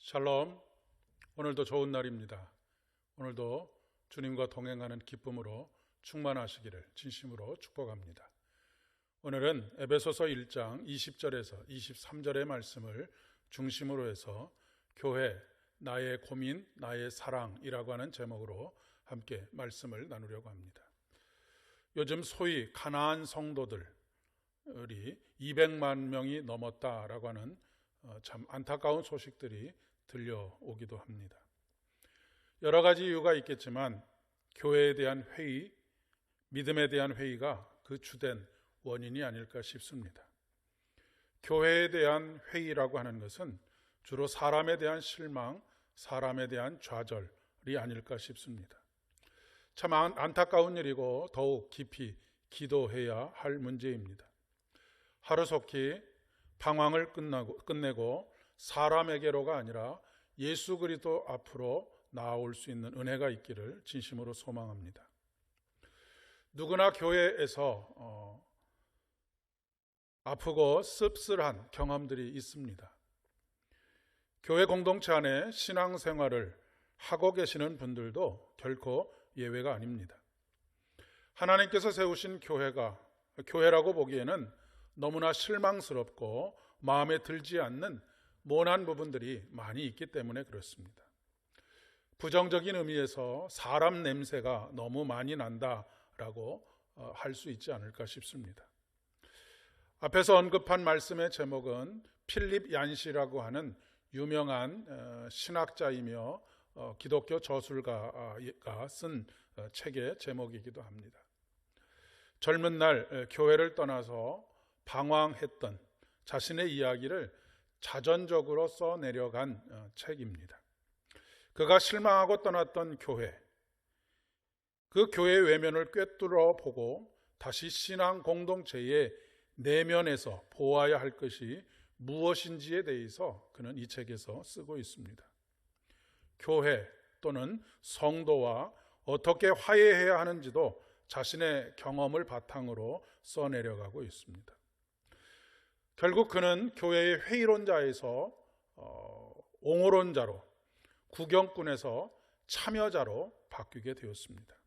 샬롬. 오늘도 좋은 날입니다. 오늘도 주님과 동행하는 기쁨으로 충만하시기를 진심으로 축복합니다. 오늘은 에베소서 1장 20절에서 23절의 말씀을 중심으로 해서 교회, 나의 고민, 나의 사랑이라고 하는 제목으로 함께 말씀을 나누려고 합니다. 요즘 소위 가나안 성도들이 200만 명이 넘었다라고 하는 참 안타까운 소식들이 들려오기도 합니다. 여러 가지 이유가 있겠지만 교회에 대한 회의, 믿음에 대한 회의가 그 주된 원인이 아닐까 싶습니다. 교회에 대한 회의라고 하는 것은 주로 사람에 대한 실망, 사람에 대한 좌절이 아닐까 싶습니다. 참 안타까운 일이고 더욱 깊이 기도해야 할 문제입니다. 하루속히 방황을 끝내고 사람에게로가 아니라 예수 그리스도 앞으로 나아올 수 있는 은혜가 있기를 진심으로 소망합니다. 누구나 교회에서 아프고 씁쓸한 경험들이 있습니다. 교회 공동체 안에 신앙생활을 하고 계시는 분들도 결코 예외가 아닙니다. 하나님께서 세우신 교회라고 보기에는 너무나 실망스럽고 마음에 들지 않는 모난 부분들이 많이 있기 때문에 그렇습니다. 부정적인 의미에서 사람 냄새가 너무 많이 난다라고 할 수 있지 않을까 싶습니다. 앞에서 언급한 말씀의 제목은 필립 얀시라고 하는 유명한 신학자이며 기독교 저술가가 쓴 책의 제목이기도 합니다. 젊은 날 교회를 떠나서 방황했던 자신의 이야기를 자전적으로 써내려간 책입니다. 그가 실망하고 떠났던 교회, 그 교회의 외면을 꿰뚫어 보고 다시 신앙 공동체의 내면에서 보아야 할 것이 무엇인지에 대해서 그는 이 책에서 쓰고 있습니다. 교회 또는 성도와 어떻게 화해해야 하는지도 자신의 경험을 바탕으로 써내려가고 있습니다. 결국 그는 교회의 회의론자에서 옹호론자로, 구경꾼에서 참여자로 바뀌게 되었습니다.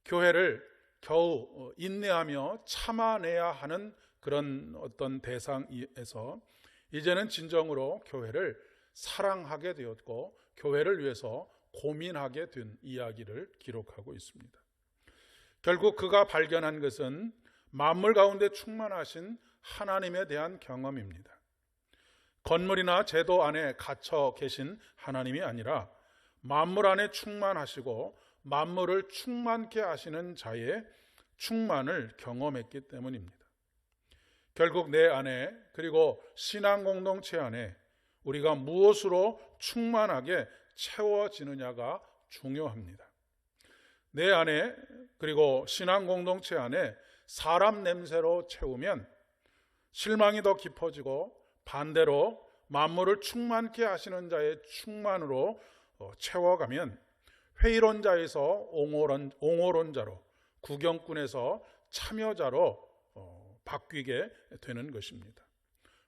교회를 겨우 인내하며 참아내야 하는 그런 어떤 대상에서 이제는 진정으로 교회를 사랑하게 되었고 교회를 위해서 고민하게 된 이야기를 기록하고 있습니다. 결국 그가 발견한 것은 만물 가운데 충만하신 하나님에 대한 경험입니다. 건물이나 제도 안에 갇혀 계신 하나님이 아니라 만물 안에 충만하시고 만물을 충만케 하시는 자의 충만을 경험했기 때문입니다. 결국 내 안에 그리고 신앙 공동체 안에 우리가 무엇으로 충만하게 채워지느냐가 중요합니다. 내 안에 그리고 신앙 공동체 안에 사람 냄새로 채우면 실망이 더 깊어지고 반대로 만물을 충만케 하시는 자의 충만으로 채워가면 회의론자에서 옹호론자로, 구경꾼에서 참여자로 바뀌게 되는 것입니다.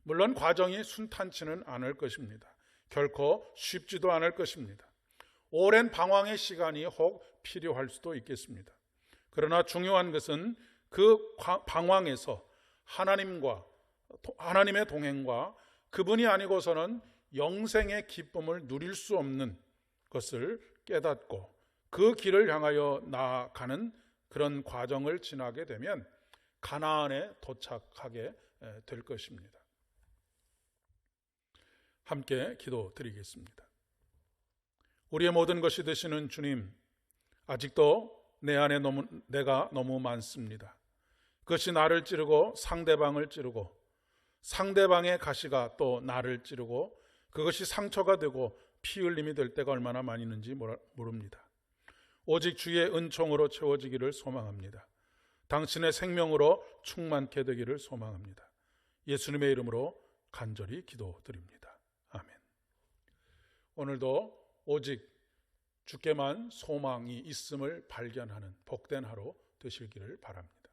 물론 과정이 순탄치는 않을 것입니다. 결코 쉽지도 않을 것입니다. 오랜 방황의 시간이 혹 필요할 수도 있겠습니다. 그러나 중요한 것은 그 방황에서 하나님의 동행과 그분이 아니고서는 영생의 기쁨을 누릴 수 없는 것을 깨닫고 그 길을 향하여 나아가는 그런 과정을 지나게 되면 가나안에 도착하게 될 것입니다. 함께 기도드리겠습니다. 우리의 모든 것이 되시는 주님, 아직도 내 안에 내가 너무 많습니다. 그것이 나를 찌르고 상대방을 찌르고 상대방의 가시가 또 나를 찌르고 그것이 상처가 되고 피 흘림이 될 때가 얼마나 많이 있는지 모릅니다. 오직 주의 은총으로 채워지기를 소망합니다. 당신의 생명으로 충만케 되기를 소망합니다. 예수님의 이름으로 간절히 기도드립니다. 아멘. 오늘도 오직 주께만 소망이 있음을 발견하는 복된 하루 되시기를 바랍니다.